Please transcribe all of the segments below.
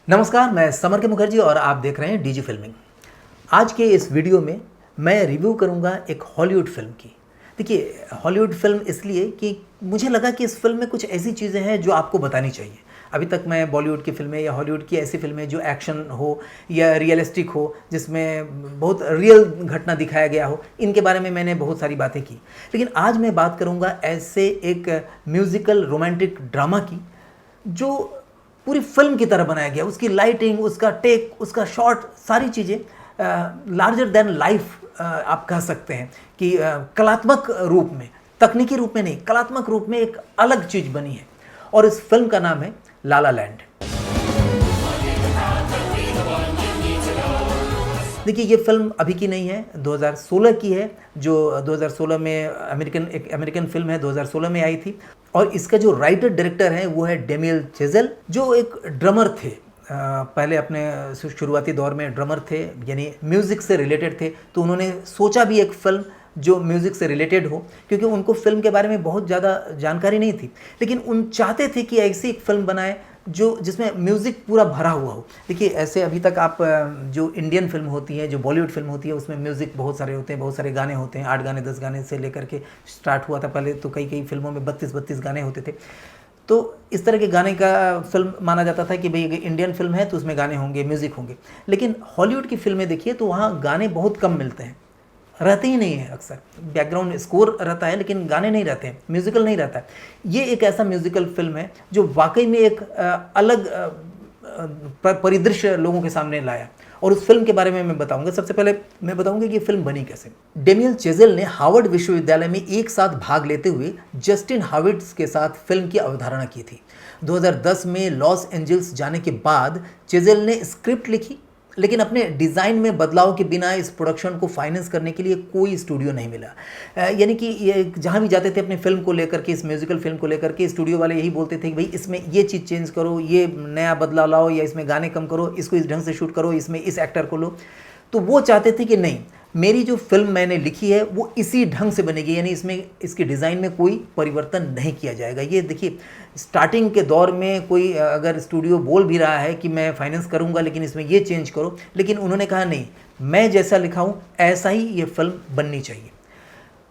नमस्कार, मैं समर के मुखर्जी और आप देख रहे हैं डीजी फिल्मिंग। आज के इस वीडियो में मैं रिव्यू करूंगा एक हॉलीवुड फिल्म की। देखिए, हॉलीवुड फिल्म इसलिए कि मुझे लगा कि इस फिल्म में कुछ ऐसी चीज़ें हैं जो आपको बतानी चाहिए। अभी तक मैं बॉलीवुड की फ़िल्में या हॉलीवुड की ऐसी फ़िल्में जो एक्शन हो या रियलिस्टिक हो, जिसमें बहुत रियल घटना दिखाया गया हो, इनके बारे में मैंने बहुत सारी बातें की। लेकिन आज मैं बात करूँगा ऐसे एक म्यूज़िकल रोमांटिक ड्रामा की जो पूरी फिल्म की तरह बनाया गया। उसकी लाइटिंग, उसका टेक, उसका शॉट, सारी चीज़ें लार्जर देन लाइफ आप कह सकते हैं कि कलात्मक रूप में, तकनीकी रूप में नहीं, कलात्मक रूप में एक अलग चीज़ बनी है। और इस फिल्म का नाम है ला ला लैंड। देखिए, ये फिल्म अभी की नहीं है, 2016 की है, जो 2016 में एक अमेरिकन फिल्म है, 2016 में आई थी। और इसका जो राइटर डायरेक्टर है वो है डेमियल चेज़ल, जो एक ड्रमर थे। पहले अपने शुरुआती दौर में ड्रमर थे, यानी म्यूज़िक से रिलेटेड थे। तो उन्होंने सोचा भी एक फ़िल्म जो म्यूज़िक से रिलेटेड हो, क्योंकि उनको फ़िल्म के बारे में बहुत ज़्यादा जानकारी नहीं थी। लेकिन उन चाहते थे कि ऐसी एक फ़िल्म बनाए जिसमें म्यूज़िक पूरा भरा हुआ हो। देखिए, ऐसे अभी तक आप जो इंडियन फिल्म होती है, जो बॉलीवुड फिल्म होती है, उसमें म्यूज़िक बहुत सारे होते हैं, बहुत सारे गाने होते हैं। 8 गाने 10 गाने से लेकर के स्टार्ट हुआ था। पहले तो कई फिल्मों में 32-32 गाने होते थे। तो इस तरह के गाने का फिल्म माना जाता था कि भाई इंडियन फिल्म है तो उसमें गाने होंगे, म्यूज़िक होंगे। लेकिन हॉलीवुड की फिल्में देखिए तो वहाँ गाने बहुत कम मिलते हैं, रहते ही नहीं है। अक्सर बैकग्राउंड स्कोर रहता है लेकिन गाने नहीं रहते हैं, म्यूज़िकल नहीं रहता है। ये एक ऐसा म्यूज़िकल फिल्म है जो वाकई में एक अलग परिदृश्य लोगों के सामने लाया। और उस फिल्म के बारे में मैं बताऊंगा। सबसे पहले मैं बताऊंगा कि ये फिल्म बनी कैसे। डेमियल चेज़ल ने हार्वर्ड विश्वविद्यालय में एक साथ भाग लेते हुए जस्टिन हॉविट्ज़ के साथ फिल्म की अवधारणा की थी। 2010 में लॉस एंजल्स जाने के बाद चेज़ल ने स्क्रिप्ट लिखी, लेकिन अपने डिज़ाइन में बदलाव के बिना इस प्रोडक्शन को फाइनेंस करने के लिए कोई स्टूडियो नहीं मिला। यानी कि ये जहाँ भी जाते थे अपने फिल्म को लेकर के, इस म्यूज़िकल फिल्म को लेकर के, स्टूडियो वाले यही बोलते थे कि भाई इसमें ये चीज़ चेंज करो, ये नया बदलाव लाओ, या इसमें गाने कम करो, इसको इस ढंग से शूट करो, इसमें इस एक्टर को लो। तो वो चाहते थे कि नहीं, मेरी जो फिल्म मैंने लिखी है वो इसी ढंग से बनेगी, यानी इसमें इसके डिज़ाइन में कोई परिवर्तन नहीं किया जाएगा। ये देखिए, स्टार्टिंग के दौर में कोई अगर स्टूडियो बोल भी रहा है कि मैं फाइनेंस करूंगा लेकिन इसमें ये चेंज करो, लेकिन उन्होंने कहा नहीं, मैं जैसा लिखा हूँ ऐसा ही ये फिल्म बननी चाहिए।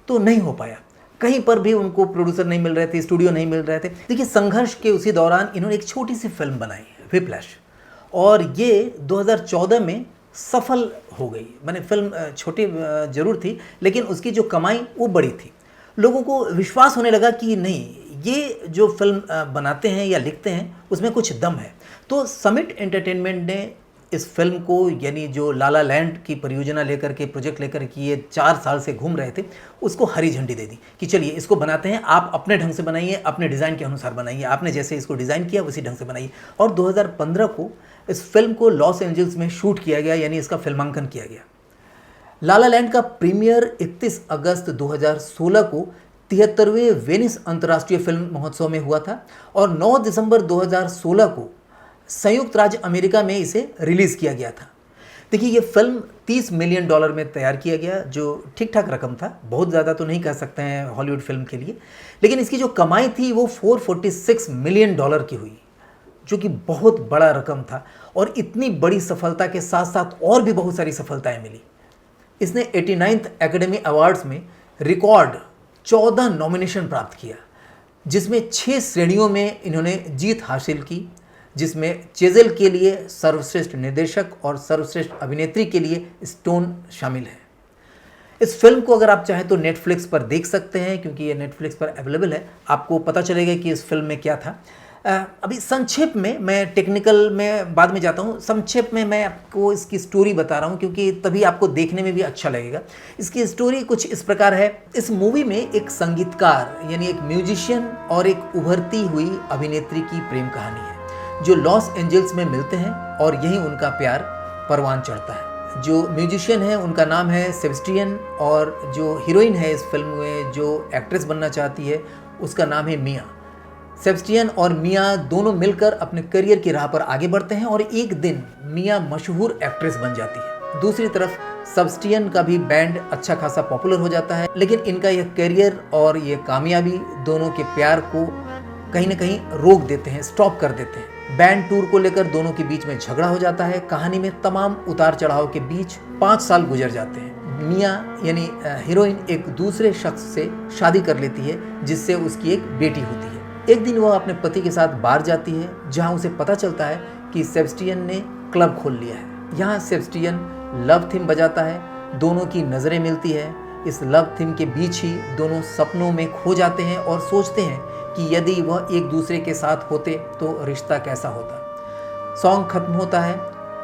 तो नहीं हो पाया। कहीं पर भी उनको प्रोड्यूसर नहीं मिल रहे थे, स्टूडियो नहीं मिल रहे थे। देखिए, संघर्ष के उसी दौरान इन्होंने एक छोटी सी फिल्म बनाई, व्हिप्लैश, और ये 2014 में सफल हो गई। मैंने फिल्म छोटी जरूर थी लेकिन उसकी जो कमाई वो बड़ी थी। लोगों को विश्वास होने लगा कि नहीं, ये जो फिल्म बनाते हैं या लिखते हैं उसमें कुछ दम है। तो समिट एंटरटेनमेंट ने इस फिल्म को, यानी जो ला ला लैंड की परियोजना लेकर के, प्रोजेक्ट लेकर के ये 4 साल से घूम रहे थे, उसको हरी झंडी दे दी कि चलिए इसको बनाते हैं, आप अपने ढंग से बनाइए, अपने डिज़ाइन के अनुसार बनाइए, आपने जैसे इसको डिज़ाइन किया उसी ढंग से बनाइए। और 2015 को इस फिल्म को लॉस एंजल्स में शूट किया गया, यानी इसका फिल्मांकन किया गया। ला ला लैंड का प्रीमियर 31 अगस्त 2016 को 73वें वेनिस अंतर्राष्ट्रीय फिल्म महोत्सव में हुआ था और 9 दिसंबर 2016 को संयुक्त राज्य अमेरिका में इसे रिलीज़ किया गया था। देखिए, ये फिल्म $30 मिलियन में तैयार किया गया, जो ठीक ठाक रकम था, बहुत ज़्यादा तो नहीं कह सकते हैं हॉलीवुड फिल्म के लिए। लेकिन इसकी जो कमाई थी वो $446 मिलियन की हुई, जो कि बहुत बड़ा रकम था। और इतनी बड़ी सफलता के साथ साथ और भी बहुत सारी सफलताएं मिली। इसने 89th एकेडमी अवार्ड्स में रिकॉर्ड 14 नॉमिनेशन प्राप्त किया, जिसमें 6 श्रेणियों में इन्होंने जीत हासिल की, जिसमें चेज़ल के लिए सर्वश्रेष्ठ निर्देशक और सर्वश्रेष्ठ अभिनेत्री के लिए स्टोन शामिल है। इस फिल्म को अगर आप चाहें तो नेटफ्लिक्स पर देख सकते हैं, क्योंकि ये नेटफ्लिक्स पर अवेलेबल है। आपको पता चलेगा कि इस फिल्म में क्या था। अभी संक्षेप में, मैं टेक्निकल में बाद में जाता हूँ, संक्षेप में मैं आपको इसकी स्टोरी बता रहा हूँ, क्योंकि तभी आपको देखने में भी अच्छा लगेगा। इसकी स्टोरी कुछ इस प्रकार है। इस मूवी में एक संगीतकार, यानी एक म्यूजिशियन और एक उभरती हुई अभिनेत्री की प्रेम कहानी है, जो लॉस एंजल्स में मिलते हैं और यहीं उनका प्यार परवान चढ़ता है। जो म्यूजिशियन है उनका नाम है सेबेस्टियन, और जो हीरोइन है इस फिल्म में, जो एक्ट्रेस बनना चाहती है, उसका नाम है मिया। सेबेस्टियन और मिया दोनों मिलकर अपने करियर की राह पर आगे बढ़ते हैं और एक दिन मिया मशहूर एक्ट्रेस बन जाती है। दूसरी तरफ सेबेस्टियन का भी बैंड अच्छा खासा पॉपुलर हो जाता है, लेकिन इनका यह करियर और ये कामयाबी दोनों के प्यार को कहीं ना कहीं रोक देते हैं, स्टॉप कर देते हैं। बैंड टूर को लेकर दोनों के बीच में झगड़ा हो जाता है। कहानी में तमाम उतार चढ़ाव के बीच 5 साल गुजर जाते हैं। मिया यानी हीरोइन एक दूसरे शख्स से शादी कर लेती है जिससे उसकी एक बेटी होती है। एक दिन वह अपने पति के साथ बार जाती है जहां उसे पता चलता है कि सेबेस्टियन ने क्लब खोल लिया है। यहाँ सेबेस्टियन लव थीम बजाता है, दोनों की नज़रें मिलती है। इस लव थीम के बीच ही दोनों सपनों में खो जाते हैं और सोचते हैं कि यदि वह एक दूसरे के साथ होते तो रिश्ता कैसा होता। सॉन्ग खत्म होता है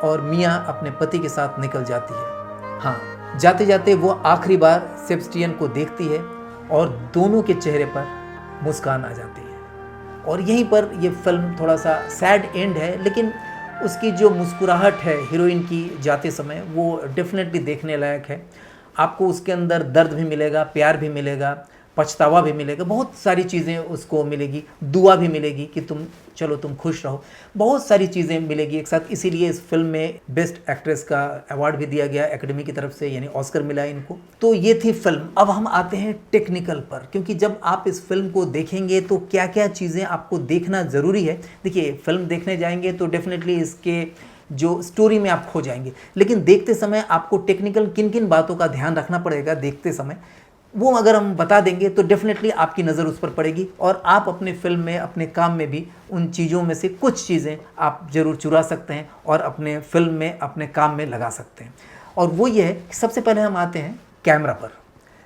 और मिया अपने पति के साथ निकल जाती है। हाँ, जाते जाते वो आखिरी बार सेबेस्टियन को देखती है और दोनों के चेहरे पर मुस्कान आ जाती है। और यहीं पर ये फिल्म थोड़ा सा सैड एंड है, लेकिन उसकी जो मुस्कुराहट है हीरोइन की जाते समय वो डेफिनेटली देखने लायक है। आपको उसके अंदर दर्द भी मिलेगा, प्यार भी मिलेगा, पछतावा भी मिलेगा, बहुत सारी चीज़ें उसको मिलेगी, दुआ भी मिलेगी कि तुम खुश रहो, बहुत सारी चीज़ें मिलेगी एक साथ। इसीलिए इस फिल्म में बेस्ट एक्ट्रेस का अवार्ड भी दिया गया एकेडमी की तरफ से, यानी ऑस्कर मिला इनको। तो ये थी फिल्म। अब हम आते हैं टेक्निकल पर, क्योंकि जब आप इस फिल्म को देखेंगे तो क्या क्या चीज़ें आपको देखना ज़रूरी है। देखिए, फिल्म देखने जाएंगे तो डेफिनेटली इसके जो स्टोरी में आप खो जाएंगे, लेकिन देखते समय आपको टेक्निकल किन किन बातों का ध्यान रखना पड़ेगा देखते समय, वो अगर हम बता देंगे तो डेफिनेटली आपकी नज़र उस पर पड़ेगी और आप अपने फिल्म में, अपने काम में भी उन चीज़ों में से कुछ चीज़ें आप ज़रूर चुरा सकते हैं और अपने फिल्म में, अपने काम में लगा सकते हैं। और वो ये है कि सबसे पहले हम आते हैं कैमरा पर।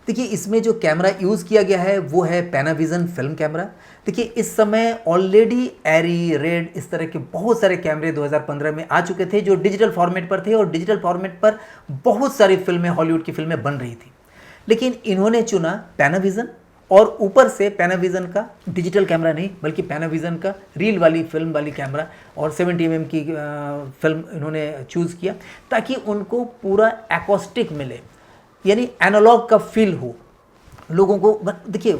देखिए, इसमें जो कैमरा यूज़ किया गया है वो है पैनाविजन फिल्म कैमरा। देखिए, इस समय ऑलरेडी एरी, रेड, इस तरह के बहुत सारे कैमरे 2015 में आ चुके थे जो डिजिटल फॉर्मेट पर थे और डिजिटल फॉर्मेट पर बहुत सारी फिल्में, हॉलीवुड की फिल्में बन रही थी। लेकिन इन्होंने चुना पैनाविजन और ऊपर से पैनाविजन का डिजिटल कैमरा नहीं बल्कि पैनाविजन का रील वाली फिल्म वाली कैमरा और 70 mm की फिल्म इन्होंने चूज़ किया ताकि उनको पूरा एकॉस्टिक मिले, यानी एनालॉग का फील हो लोगों को। देखिए,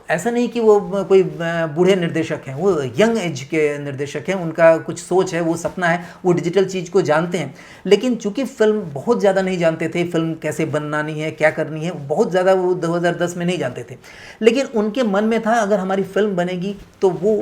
ऐसा नहीं कि वो कोई बूढ़े निर्देशक हैं, वो यंग एज के निर्देशक हैं, उनका कुछ सोच है, वो सपना है, वो डिजिटल चीज़ को जानते हैं। लेकिन चूंकि फिल्म बहुत ज़्यादा नहीं जानते थे, फिल्म कैसे बनानी है, क्या करनी है, बहुत ज़्यादा वो 2010 में नहीं जानते थे, लेकिन उनके मन में था अगर हमारी फिल्म बनेगी तो वो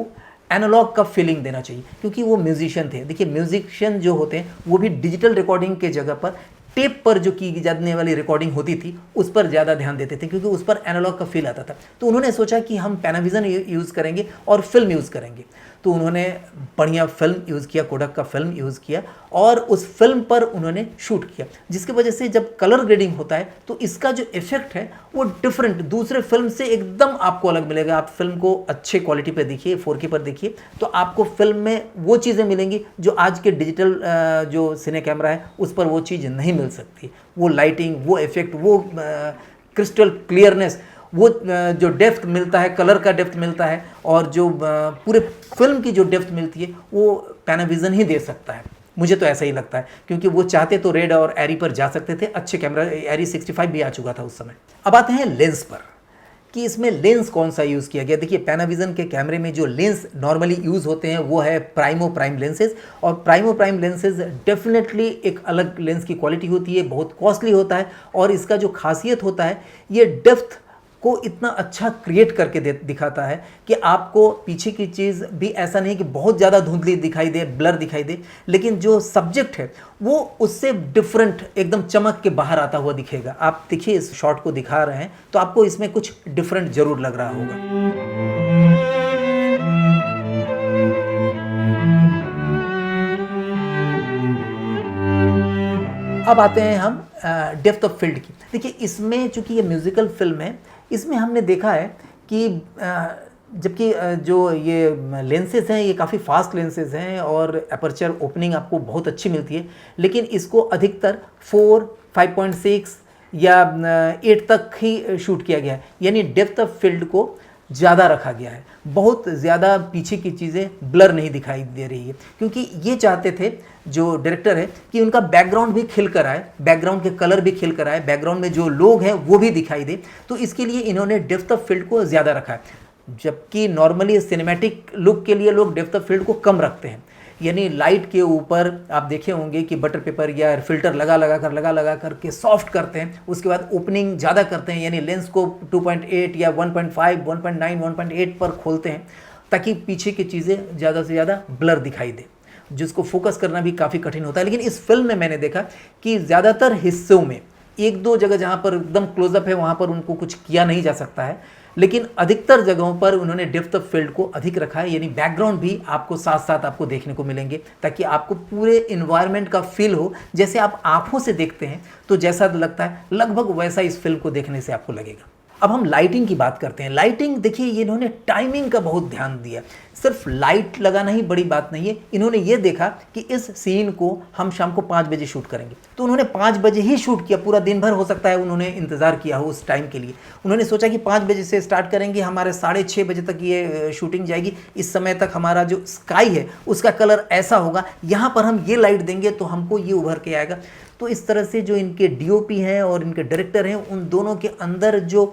एनालॉग का फीलिंग देना चाहिए, क्योंकि वो म्यूजिशियन थे। देखिए, म्यूजिशियन जो होते हैं वो भी डिजिटल रिकॉर्डिंग के जगह पर टेप पर जो की जाने वाली रिकॉर्डिंग होती थी उस पर ज़्यादा ध्यान देते थे, क्योंकि उस पर एनालॉग का फील आता था। तो उन्होंने सोचा कि हम पैनाविजन यूज़ करेंगे और फिल्म यूज़ करेंगे। तो उन्होंने बढ़िया फिल्म यूज़ किया, कोडक का फिल्म यूज़ किया और उस फिल्म पर उन्होंने शूट किया, जिसकी वजह से जब कलर ग्रेडिंग होता है तो इसका जो इफेक्ट है वो डिफरेंट, दूसरे फिल्म से एकदम आपको अलग मिलेगा। आप फिल्म को अच्छे क्वालिटी पर देखिए, 4K पर देखिए, तो आपको फिल्म में वो चीज़ें मिलेंगी जो आज के डिजिटल जो सिने कैमरा है उस पर वो चीज़ नहीं मिल सकती। वो लाइटिंग, वो इफेक्ट, वो क्रिस्टल क्लियरनेस, वो जो डेप्थ मिलता है, कलर का डेप्थ मिलता है और जो पूरे फिल्म की जो डेप्थ मिलती है वो पैनाविजन ही दे सकता है। मुझे तो ऐसा ही लगता है, क्योंकि वो चाहते तो रेड और एरी पर जा सकते थे, अच्छे कैमरा, एरी 65 भी आ चुका था उस समय। अब आते हैं लेंस पर कि इसमें लेंस कौन सा यूज़ किया गया। देखिए, पैनाविजन के कैमरे में जो लेंस नॉर्मली यूज़ होते हैं वो है प्राइम लेंसेज, और प्राइम लेंसेज डेफिनेटली एक अलग लेंस की क्वालिटी होती है, बहुत कॉस्टली होता है और इसका जो खासियत होता है ये डेप्थ को इतना अच्छा क्रिएट करके दिखाता है कि आपको पीछे की चीज़ भी ऐसा नहीं कि बहुत ज़्यादा धुंधली दिखाई दे, ब्लर दिखाई दे, लेकिन जो सब्जेक्ट है वो उससे डिफरेंट, एकदम चमक के बाहर आता हुआ दिखेगा। आप देखिए, इस शॉट को दिखा रहे हैं तो आपको इसमें कुछ डिफरेंट जरूर लग रहा होगा। अब आते हैं हम डेप्थ ऑफ फील्ड की। देखिए, इसमें चूंकि ये म्यूजिकल फिल्म है, इसमें हमने देखा है कि जबकि जो ये लेंसेज हैं ये काफ़ी फास्ट लेंसेज हैं और अपर्चर ओपनिंग आपको बहुत अच्छी मिलती है, लेकिन इसको अधिकतर 4, 5.6 या 8 तक ही शूट किया गया है, यानी डेप्थ ऑफ फील्ड को ज़्यादा रखा गया है। बहुत ज़्यादा पीछे की चीज़ें ब्लर नहीं दिखाई दे रही है, क्योंकि ये चाहते थे जो डायरेक्टर है कि उनका बैकग्राउंड भी खिल कर आए, बैकग्राउंड के कलर भी खिल कर आए, बैकग्राउंड में जो लोग हैं वो भी दिखाई दे। तो इसके लिए इन्होंने डेप्थ ऑफ फील्ड को ज़्यादा रखा है, जबकि नॉर्मली सिनेमैटिक लुक के लिए लोग डेप्थ ऑफ फील्ड को कम रखते हैं। यानी लाइट के ऊपर आप देखे होंगे कि बटर पेपर या फिल्टर लगा करके सॉफ्ट करते हैं, उसके बाद ओपनिंग ज़्यादा करते हैं, यानी लेंस को 2.8 या 1.5, 1.9, 1.8 पर खोलते हैं। ताकि पीछे की चीज़ें ज़्यादा से ज़्यादा ब्लर दिखाई दे, जिसको फोकस करना भी काफ़ी कठिन होता है। लेकिन इस फिल्म में मैंने देखा कि ज़्यादातर हिस्सों में एक दो जगह जहाँ पर एकदम क्लोजअप है वहाँ पर उनको कुछ किया नहीं जा सकता है, लेकिन अधिकतर जगहों पर उन्होंने डेप्थ ऑफ फील्ड को अधिक रखा है, यानी बैकग्राउंड भी आपको साथ साथ आपको देखने को मिलेंगे, ताकि आपको पूरे इन्वायरमेंट का फील हो। जैसे आप आंखों से देखते हैं तो जैसा लगता है लगभग वैसा इस फिल्म को देखने से आपको लगेगा। अब हम लाइटिंग की बात करते हैं। लाइटिंग देखिए, ये इन्होंने टाइमिंग का बहुत ध्यान दिया। सिर्फ लाइट लगाना ही बड़ी बात नहीं है, इन्होंने ये देखा कि इस सीन को हम शाम को 5 बजे शूट करेंगे, तो उन्होंने 5 बजे ही शूट किया। पूरा दिन भर हो सकता है उन्होंने इंतज़ार किया हो उस टाइम के लिए। उन्होंने सोचा कि 5 बजे से स्टार्ट करेंगे, हमारे 6:30 बजे तक ये शूटिंग जाएगी, इस समय तक हमारा जो स्काई है उसका कलर ऐसा होगा, यहाँ पर हम ये लाइट देंगे तो हमको ये उभर के आएगा। तो इस तरह से जो इनके डीओपी हैं और इनके डायरेक्टर हैं, उन दोनों के अंदर जो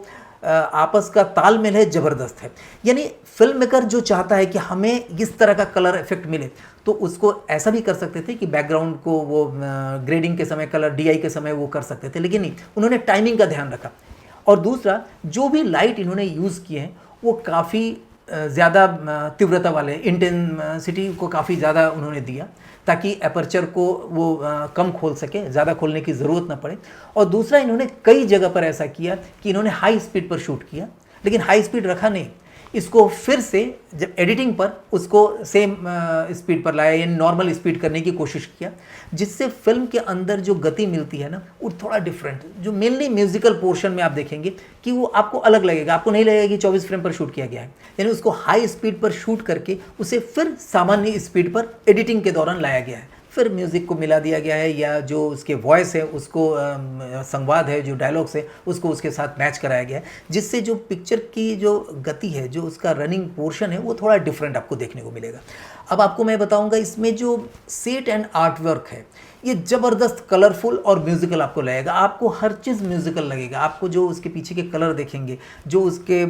आपस का तालमेल है ज़बरदस्त है। यानी फिल्म मेकर जो चाहता है कि हमें इस तरह का कलर इफेक्ट मिले, तो उसको ऐसा भी कर सकते थे कि बैकग्राउंड को वो ग्रेडिंग के समय कलर डीआई के समय वो कर सकते थे, लेकिन नहीं, उन्होंने टाइमिंग का ध्यान रखा। और दूसरा, जो भी लाइट इन्होंने यूज़ किए हैं वो काफ़ी ज़्यादा तीव्रता वाले, इंटेंसिटी को काफ़ी ज़्यादा उन्होंने दिया, ताकि एपर्चर को वो कम खोल सके, ज़्यादा खोलने की ज़रूरत ना पड़े। और दूसरा, इन्होंने कई जगह पर ऐसा किया कि इन्होंने हाई स्पीड पर शूट किया, लेकिन हाई स्पीड रखा नहीं, इसको फिर से जब एडिटिंग पर उसको सेम स्पीड पर लाया, यानी नॉर्मल स्पीड करने की कोशिश किया, जिससे फिल्म के अंदर जो गति मिलती है ना वो थोड़ा डिफरेंट, जो मेनली म्यूजिकल पोर्शन में आप देखेंगे कि वो आपको अलग लगेगा। आपको नहीं लगेगा कि 24 फ्रेम पर शूट किया गया है, यानी उसको हाई स्पीड पर शूट करके उसे फिर सामान्य स्पीड पर एडिटिंग के दौरान लाया गया है। फिर म्यूज़िक को मिला दिया गया है, या जो उसके वॉइस है उसको संवाद है, जो डायलॉग्स है उसको उसके साथ मैच कराया गया है, जिससे जो पिक्चर की जो गति है, जो उसका रनिंग पोर्शन है, वो थोड़ा डिफरेंट आपको देखने को मिलेगा। अब आपको मैं बताऊंगा इसमें जो सेट एंड आर्ट वर्क है, ये ज़बरदस्त कलरफुल और म्यूज़िकल आपको लगेगा। आपको हर चीज़ म्यूज़िकल लगेगा। आपको जो उसके पीछे के कलर देखेंगे, जो उसके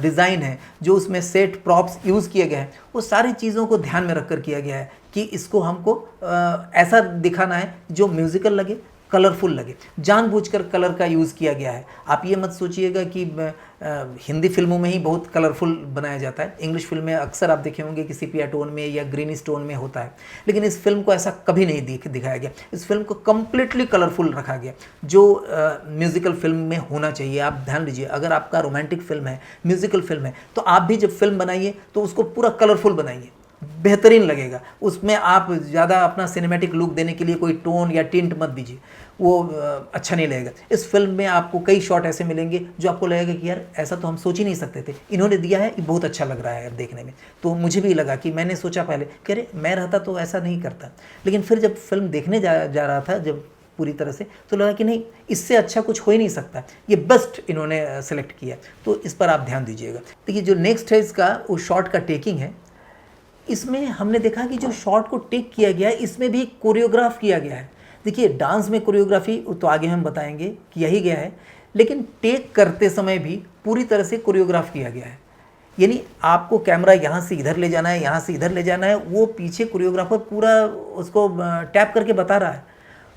डिज़ाइन है, जो उसमें सेट प्रॉप्स यूज़ किए गए हैं, वो सारी चीज़ों को ध्यान में रखकर किया गया है कि इसको हमको ऐसा दिखाना है जो म्यूज़िकल लगे, कलरफुल लगे। जानबूझकर कलर का यूज़ किया गया है। आप ये मत सोचिएगा कि हिंदी फिल्मों में ही बहुत कलरफुल बनाया जाता है। इंग्लिश फिल्म में अक्सर आप देखे होंगे कि सिपिया टोन में या ग्रीनिश टोन में होता है, लेकिन इस फिल्म को ऐसा कभी नहीं दिखाया गया। इस फिल्म को कम्प्लीटली कलरफुल रखा गया, जो म्यूज़िकल फिल्म में होना चाहिए। आप ध्यान दीजिए, अगर आपका रोमांटिक फिल्म है, म्यूज़िकल फिल्म है, तो आप भी जब फिल्म बनाइए तो उसको पूरा कलरफुल बनाइए, बेहतरीन लगेगा। उसमें आप ज़्यादा अपना सिनेमैटिक लुक देने के लिए कोई टोन या टिंट मत दीजिए, वो अच्छा नहीं लगेगा। इस फिल्म में आपको कई शॉट ऐसे मिलेंगे जो आपको लगेगा कि यार ऐसा तो हम सोच ही नहीं सकते थे, इन्होंने दिया है, ये बहुत अच्छा लग रहा है देखने में। तो मुझे भी लगा कि मैंने सोचा पहले कि अरे मैं रहता तो ऐसा नहीं करता, लेकिन फिर जब फिल्म देखने जा रहा था जब पूरी तरह से, तो लगा कि नहीं, इससे अच्छा कुछ हो ही नहीं सकता, ये बेस्ट इन्होंने सेलेक्ट किया। तो इस पर आप ध्यान दीजिएगा। देखिए, जो नेक्स्ट है इसका, वो शॉट का टेकिंग है। इसमें हमने देखा कि जो शॉट को टेक किया गया है, इसमें भी कोरियोग्राफ किया गया है। देखिए, डांस में कोरियोग्राफी तो आगे हम बताएंगे कि यही गया है, लेकिन टेक करते समय भी पूरी तरह से कोरियोग्राफ किया गया है। यानी आपको कैमरा यहाँ से इधर ले जाना है, यहाँ से इधर ले जाना है, वो पीछे कोरियोग्राफर पूरा उसको टैप करके बता रहा है।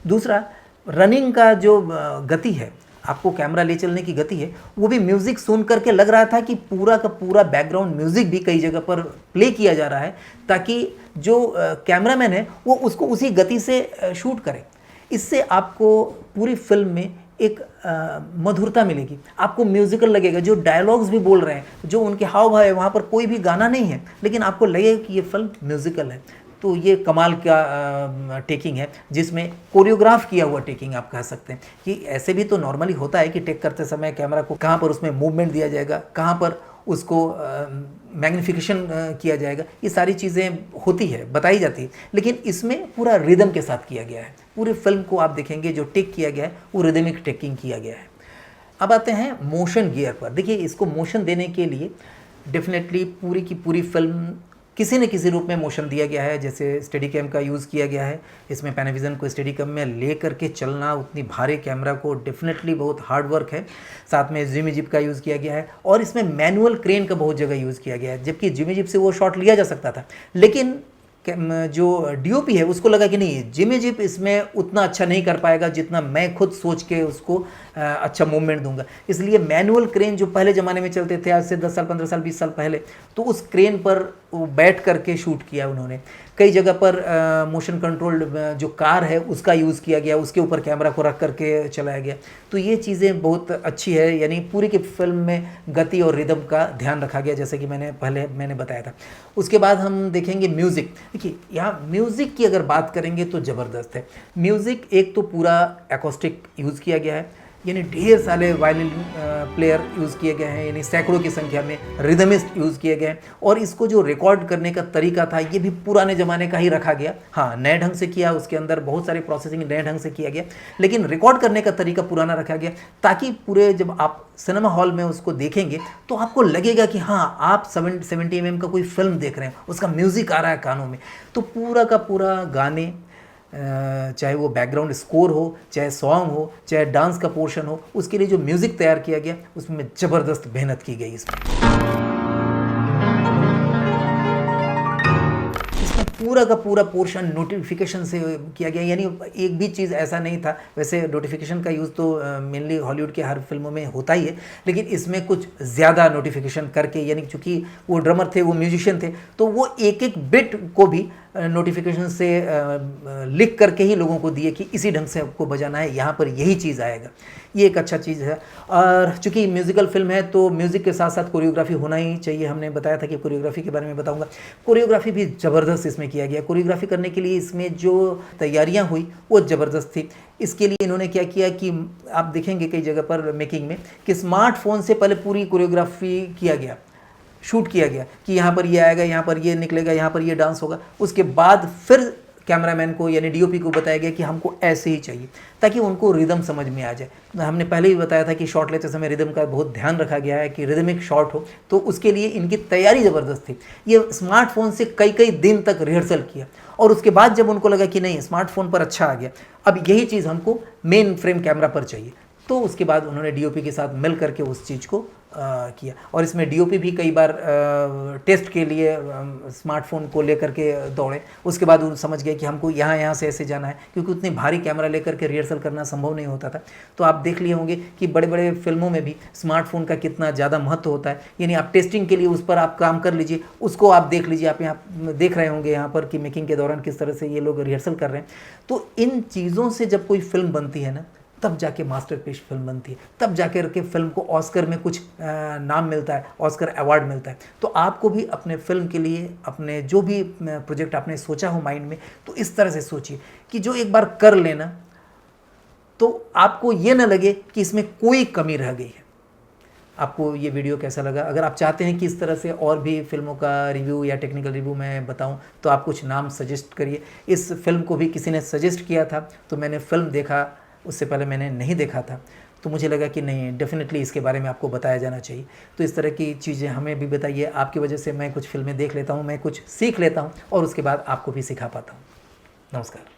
दूसरा, रनिंग का जो गति है, आपको कैमरा ले चलने की गति है, वो भी म्यूज़िक सुन करके लग रहा था कि पूरा का पूरा बैकग्राउंड म्यूज़िक भी कई जगह पर प्ले किया जा रहा है, ताकि जो कैमरामैन है वो उसको उसी गति से शूट करे। इससे आपको पूरी फिल्म में एक मधुरता मिलेगी, आपको म्यूज़िकल लगेगा। जो डायलॉग्स भी बोल रहे हैं, जो उनके हाव भाव है, वहाँ पर कोई भी गाना नहीं है, लेकिन आपको लगेगा कि ये फिल्म म्यूज़िकल है। तो ये कमाल का टेकिंग है, जिसमें कोरियोग्राफ किया हुआ टेकिंग आप कह सकते हैं। कि ऐसे भी तो नॉर्मली होता है कि टेक करते समय कैमरा को कहाँ पर उसमें मूवमेंट दिया जाएगा, कहाँ पर उसको मैग्नीफिकेशन किया जाएगा, ये सारी चीज़ें होती है, बताई जाती है, लेकिन इसमें पूरा रिदम के साथ किया गया है। पूरी फिल्म को आप देखेंगे जो टेक किया गया है वो रिदमिक टेकिंग किया गया है। अब आते हैं मोशन गियर पर। देखिए, इसको मोशन देने के लिए डेफिनेटली पूरी की पूरी फिल्म किसी न किसी रूप में मोशन दिया गया है। जैसे स्टेडी कैम का यूज़ किया गया है, इसमें पैनाविजन को स्टेडी कैम में ले करके चलना, उतनी भारी कैमरा को डेफिनेटली बहुत हार्ड वर्क है। साथ में जिमी जिप का यूज़ किया गया है, और इसमें मैनुअल क्रेन का बहुत जगह यूज़ किया गया है। जबकि जिमी जिप से वो शॉट लिया जा सकता था, लेकिन जो डीओपी है उसको लगा कि नहीं, जिमी जिप इसमें उतना अच्छा नहीं कर पाएगा जितना मैं खुद सोच के उसको अच्छा मूवमेंट दूंगा। इसलिए मैनुअल क्रेन जो पहले ज़माने में चलते थे, आज से 10 साल 15 साल 20 साल पहले, तो उस क्रेन पर वो बैठ करके शूट किया उन्होंने। कई जगह पर मोशन कंट्रोल्ड जो कार है उसका यूज़ किया गया, उसके ऊपर कैमरा को रख करके चलाया गया। तो ये चीज़ें बहुत अच्छी है, यानी पूरी की फिल्म में गति और रिदम का ध्यान रखा गया, जैसे कि मैंने बताया था। उसके बाद हम देखेंगे म्यूज़िक। देखिए यहाँ म्यूज़िक की अगर बात करेंगे तो ज़बरदस्त है। म्यूज़िक एक तो पूरा एकॉस्टिक यूज़ किया गया है, यानी ढेर सारे वायलिन प्लेयर यूज़ किए गए हैं, यानी सैकड़ों की संख्या में रिदमिस्ट यूज़ किए गए हैं। और इसको जो रिकॉर्ड करने का तरीका था ये भी पुराने ज़माने का ही रखा गया। हाँ, नए ढंग से किया, उसके अंदर बहुत सारी प्रोसेसिंग नए ढंग से किया गया, लेकिन रिकॉर्ड करने का तरीका पुराना रखा गया, ताकि पूरे जब आप सिनेमा हॉल में उसको देखेंगे तो आपको लगेगा कि हाँ आप 70 mm का कोई फिल्म देख रहे हैं, उसका म्यूज़िक आ रहा है कानों में। तो पूरा का पूरा गाने, चाहे वो बैकग्राउंड स्कोर हो, चाहे सॉन्ग हो, चाहे डांस का पोर्शन हो, उसके लिए जो म्यूज़िक तैयार किया गया उसमें ज़बरदस्त मेहनत की गई। इसमें पूरा का पूरा पोर्शन नोटिफिकेशन से किया गया, यानी एक भी चीज़ ऐसा नहीं था। वैसे नोटिफिकेशन का यूज़ तो मेनली हॉलीवुड के हर फिल्मों में होता ही है, लेकिन इसमें कुछ ज़्यादा नोटिफिकेशन करके, यानी चूँकि वो ड्रमर थे, वो म्यूजिशियन थे, तो वो एक एक बिट को भी नोटिफिकेशन से लिख करके ही लोगों को दिए कि इसी ढंग से आपको बजाना है, यहाँ पर यही चीज़ आएगा। ये एक अच्छा चीज़ है। और चूँकि म्यूज़िकल फिल्म है तो म्यूज़िक के साथ साथ कोरियोग्राफी होना ही चाहिए। हमने बताया था कि कोरियोग्राफी के बारे में बताऊंगा। कोरियोग्राफी भी ज़बरदस्त इसमें किया गया। कोरियोग्राफी करने के लिए इसमें जो तैयारियाँ हुई वो ज़बरदस्त थी। इसके लिए इन्होंने क्या किया कि आप देखेंगे कई जगह पर मेकिंग में कि स्मार्टफोन से पहले पूरी कोरियोग्राफी किया गया, शूट किया गया कि यहाँ पर ये आएगा, यहाँ पर ये निकलेगा, यहाँ पर ये डांस होगा। उसके बाद फिर कैमरामैन को यानी डीओपी को बताया गया कि हमको ऐसे ही चाहिए, ताकि उनको रिदम समझ में आ जाए। हमने पहले ही बताया था कि शॉट लेते समय रिदम का बहुत ध्यान रखा गया है कि रिदमिक शॉट हो, तो उसके लिए इनकी तैयारी ज़बरदस्त थी। ये स्मार्टफोन से कई कई दिन तक रिहर्सल किया, और उसके बाद जब उनको लगा कि नहीं स्मार्टफोन पर अच्छा आ गया, अब यही चीज़ हमको मेन फ्रेम कैमरा पर चाहिए, तो उसके बाद उन्होंने डीओपी के साथ मिल करके उस चीज़ को किया। और इसमें डीओपी भी कई बार टेस्ट के लिए स्मार्टफोन को लेकर के दौड़े। उसके बाद वो समझ गए कि हमको यहाँ से ऐसे जाना है, क्योंकि उतनी भारी कैमरा लेकर के रिहर्सल करना संभव नहीं होता था। तो आप देख लिए होंगे कि बड़े बड़े फिल्मों में भी स्मार्टफोन का कितना ज़्यादा महत्व होता है। यानी आप टेस्टिंग के लिए उस पर आप काम कर लीजिए, उसको आप देख लीजिए। आप यहाँ देख रहे होंगे यहाँ पर कि मेकिंग के दौरान किस तरह से ये लोग रिहर्सल कर रहे हैं। तो इन चीज़ों से जब कोई फिल्म बनती है ना, तब जाके मास्टरपीस फिल्म बनती है, तब जाकर के फिल्म को ऑस्कर में कुछ नाम मिलता है, ऑस्कर अवार्ड मिलता है। तो आपको भी अपने फिल्म के लिए, अपने जो भी प्रोजेक्ट आपने सोचा हो माइंड में, तो इस तरह से सोचिए कि जो एक बार कर लेना तो आपको ये ना लगे कि इसमें कोई कमी रह गई है। आपको ये वीडियो कैसा लगा? अगर आप चाहते हैं कि इस तरह से और भी फिल्मों का रिव्यू या टेक्निकल रिव्यू मैं बताऊं, तो आप कुछ नाम सजेस्ट करिए। इस फिल्म को भी किसी ने सजेस्ट किया था, तो मैंने फिल्म देखा, उससे पहले मैंने नहीं देखा था, तो मुझे लगा कि नहीं, डेफिनेटली इसके बारे में आपको बताया जाना चाहिए। तो इस तरह की चीज़ें हमें भी बताइए। आपकी वजह से मैं कुछ फिल्में देख लेता हूँ, मैं कुछ सीख लेता हूँ, और उसके बाद आपको भी सिखा पाता हूँ। नमस्कार।